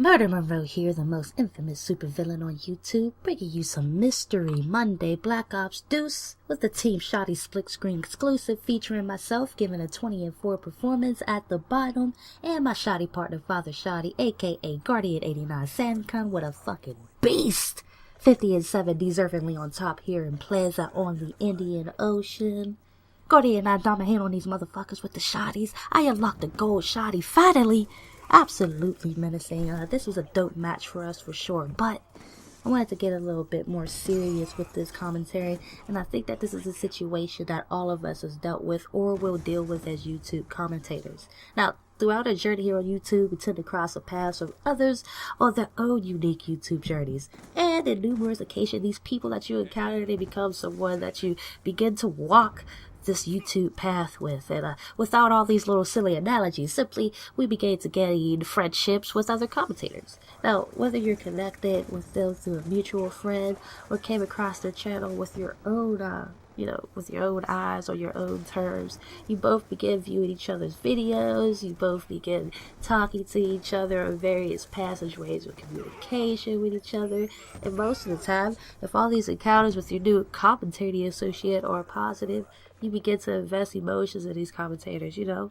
MsMurderMonroe here, the most infamous supervillain on YouTube, bringing you some Mystery Monday Black Ops Deuce with the Team Shoddy split screen exclusive featuring myself giving a 20-4 performance at the bottom and my shoddy partner Father Shoddy aka Guardian89 Sandcon with a fucking beast. 50-7 deservingly on top here in PLAZA on the Indian Ocean. Guardian and I dominate on these motherfuckers with the shotties. I unlocked the gold shoddy finally. Absolutely menacing. This was a dope match for us for sure, but I wanted to get a little bit more serious with this commentary, and I think that this is a situation that all of us has dealt with or will deal with as YouTube commentators. Now, throughout our journey here on YouTube, we tend to cross the paths of others on their own unique YouTube journeys. And in numerous occasions, these people that you encounter, they become someone that you begin to walk this YouTube path with, and without all these little silly analogies, simply we began to gain friendships with other commentators. Now, whether you're connected with them through a mutual friend or came across their channel with your own with your own eyes or your own terms, you both begin viewing each other's videos, you both begin talking to each other on various passageways of communication with each other, and most of the time, if all these encounters with your new commentating associate are positive, you begin to invest emotions in these commentators, you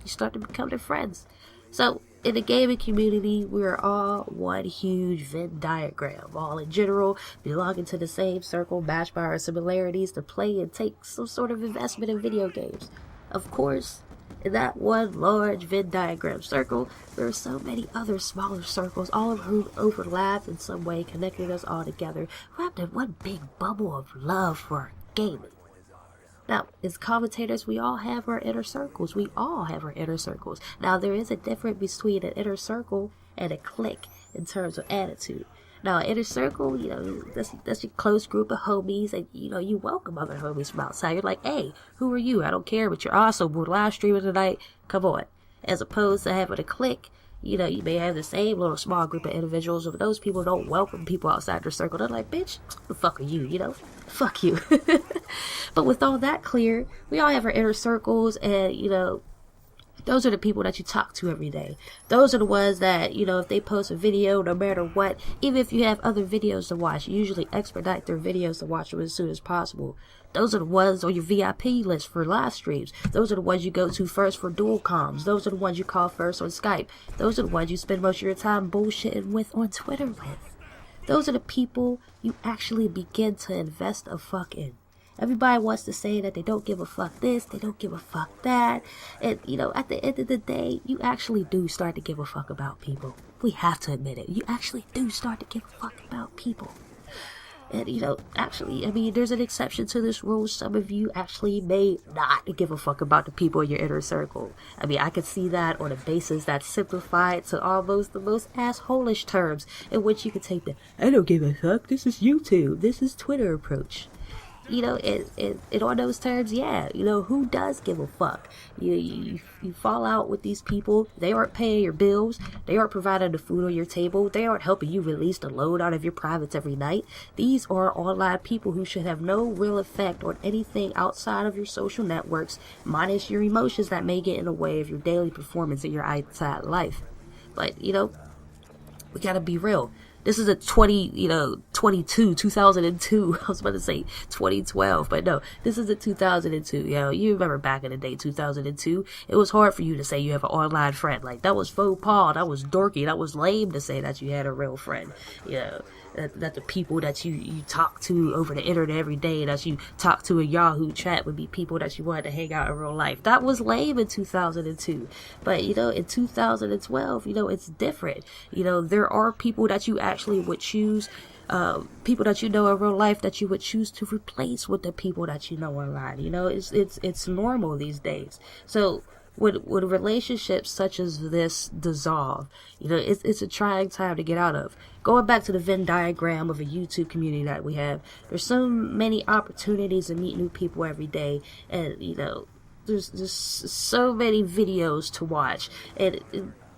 start to become their friends. So, in the gaming community, we're all one huge Venn diagram, all in general, belonging to the same circle, matched by our similarities to play and take some sort of investment in video games. Of course, in that one large Venn diagram circle, there are so many other smaller circles, all of whom overlap in some way, connecting us all together, wrapped in one big bubble of love for gaming. Now, as commentators, we all have our inner circles. Now, there is a difference between an inner circle and a clique in terms of attitude. Now, an inner circle, that's your close group of homies, and, you welcome other homies from outside. You're like, hey, who are you? I don't care, but you're awesome. We're live streaming tonight. Come on. As opposed to having a clique, you may have the same little small group of individuals, but those people don't welcome people outside their circle. They're like, bitch, what the fuck are you, Fuck you. But with all that clear, we all have our inner circles, and, those are the people that you talk to every day. Those are the ones that, if they post a video, no matter what, even if you have other videos to watch, you usually expedite their videos to watch them as soon as possible. Those are the ones on your VIP list for live streams. Those are the ones you go to first for dual comms. Those are the ones you call first on Skype. Those are the ones you spend most of your time bullshitting with on Twitter with. Those are the people you actually begin to invest a fuck in. Everybody wants to say that they don't give a fuck this, they don't give a fuck that. And, at the end of the day, you actually do start to give a fuck about people. We have to admit it. You actually do start to give a fuck about people. And, there's an exception to this rule. Some of you actually may not give a fuck about the people in your inner circle. I could see that on a basis that's simplified to almost the most asshole-ish terms in which you could take the, I don't give a fuck, this is YouTube, this is Twitter approach. And on those terms, yeah, who does give a fuck? You fall out with these people, they aren't paying your bills, they aren't providing the food on your table, they aren't helping you release the load out of your privates every night. These are online people who should have no real effect on anything outside of your social networks, minus your emotions that may get in the way of your daily performance in your outside life. But, we gotta be real. This is a 2002. I was about to say 2012, but no, this is a 2002. You remember back in the day, 2002, it was hard for you to say you have an online friend. Like, that was faux pas, that was dorky, that was lame to say that you had a real friend. That the people that you talk to over the internet every day, that you talk to in Yahoo chat would be people that you wanted to hang out in real life. That was lame in 2002. But, in 2012, it's different. There are people that you actually would choose, people that you know in real life that you would choose to replace with the people that you know online. It's normal these days. So, when relationships such as this dissolve, it's a trying time to get out of. Going back to the Venn diagram of a YouTube community that we have, there's so many opportunities to meet new people every day, and there's so many videos to watch, and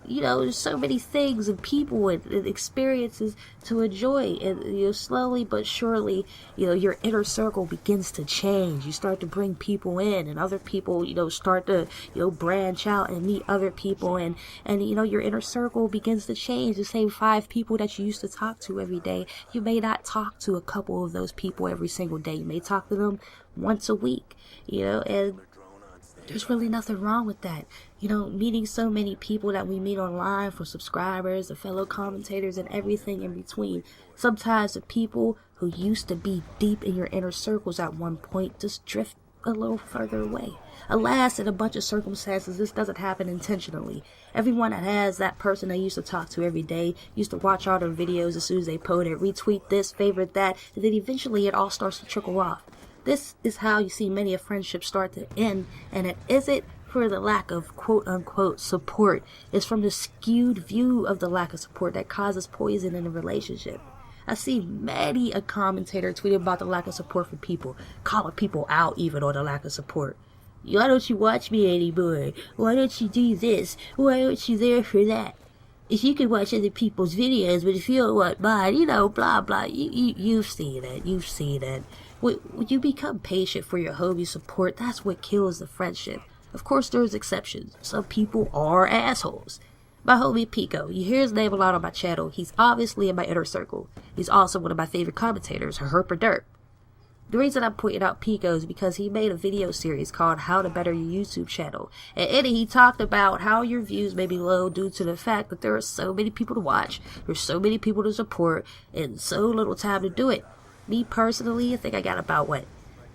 there's so many things and people and experiences to enjoy. And, slowly but surely, your inner circle begins to change. You start to bring people in, and other people, start to, branch out and meet other people. And your inner circle begins to change. The same 5 people that you used to talk to every day, you may not talk to a couple of those people every single day. You may talk to them once a week, and there's really nothing wrong with that. Meeting so many people that we meet online, from subscribers to fellow commentators and everything in between. Sometimes the people who used to be deep in your inner circles at one point just drift a little further away. Alas, in a bunch of circumstances, this doesn't happen intentionally. Everyone that has that person they used to talk to every day, used to watch all their videos as soon as they post it, retweet this, favorite that, and then eventually it all starts to trickle off. This is how you see many of friendships start to end, and it isn't for the lack of quote-unquote support. It's from the skewed view of the lack of support that causes poison in a relationship. I see many a commentator tweet about the lack of support from people, calling people out even on the lack of support. Why don't you watch me anymore? Why don't you do this? Why aren't you there for that? If you can watch other people's videos, but if you don't want mine, blah, blah. You've seen it. You've seen it. When you become patient for your homie's support, that's what kills the friendship. Of course, there's exceptions. Some people are assholes. My homie Pico, you hear his name a lot on my channel. He's obviously in my inner circle. He's also one of my favorite commentators, Herp or Derp. The reason I'm pointing out Pico is because he made a video series called How to Better Your YouTube Channel. And in it, he talked about how your views may be low due to the fact that there are so many people to watch, there's so many people to support, and so little time to do it. Me personally, I think I got about,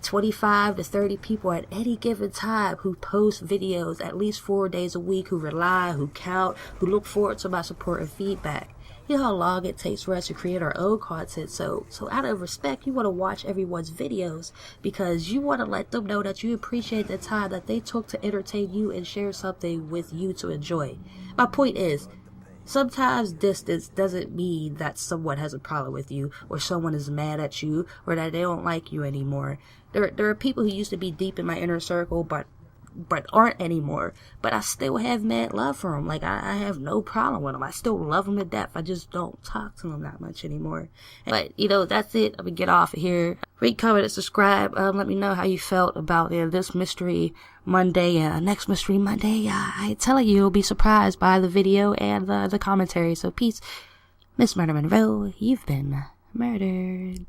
25 to 30 people at any given time who post videos at least 4 days a week, who rely, who count, who look forward to my support and feedback. You know how long it takes for us to create our own content, so out of respect, you want to watch everyone's videos because you want to let them know that you appreciate the time that they took to entertain you and share something with you to enjoy. My point is, sometimes distance doesn't mean that someone has a problem with you, or someone is mad at you, or that they don't like you anymore. There are people who used to be deep in my inner circle, but aren't anymore. But I still have mad love for them. I have no problem with them. I still love them to death. I just don't talk to them that much anymore. But, that's it. I'm going to get off of here. Rate, comment, and subscribe. Let me know how you felt about this Mystery Monday. Next Mystery Monday, I tell you, you'll be surprised by the video and the commentary. So peace. MsMurderMonroe, you've been murdered.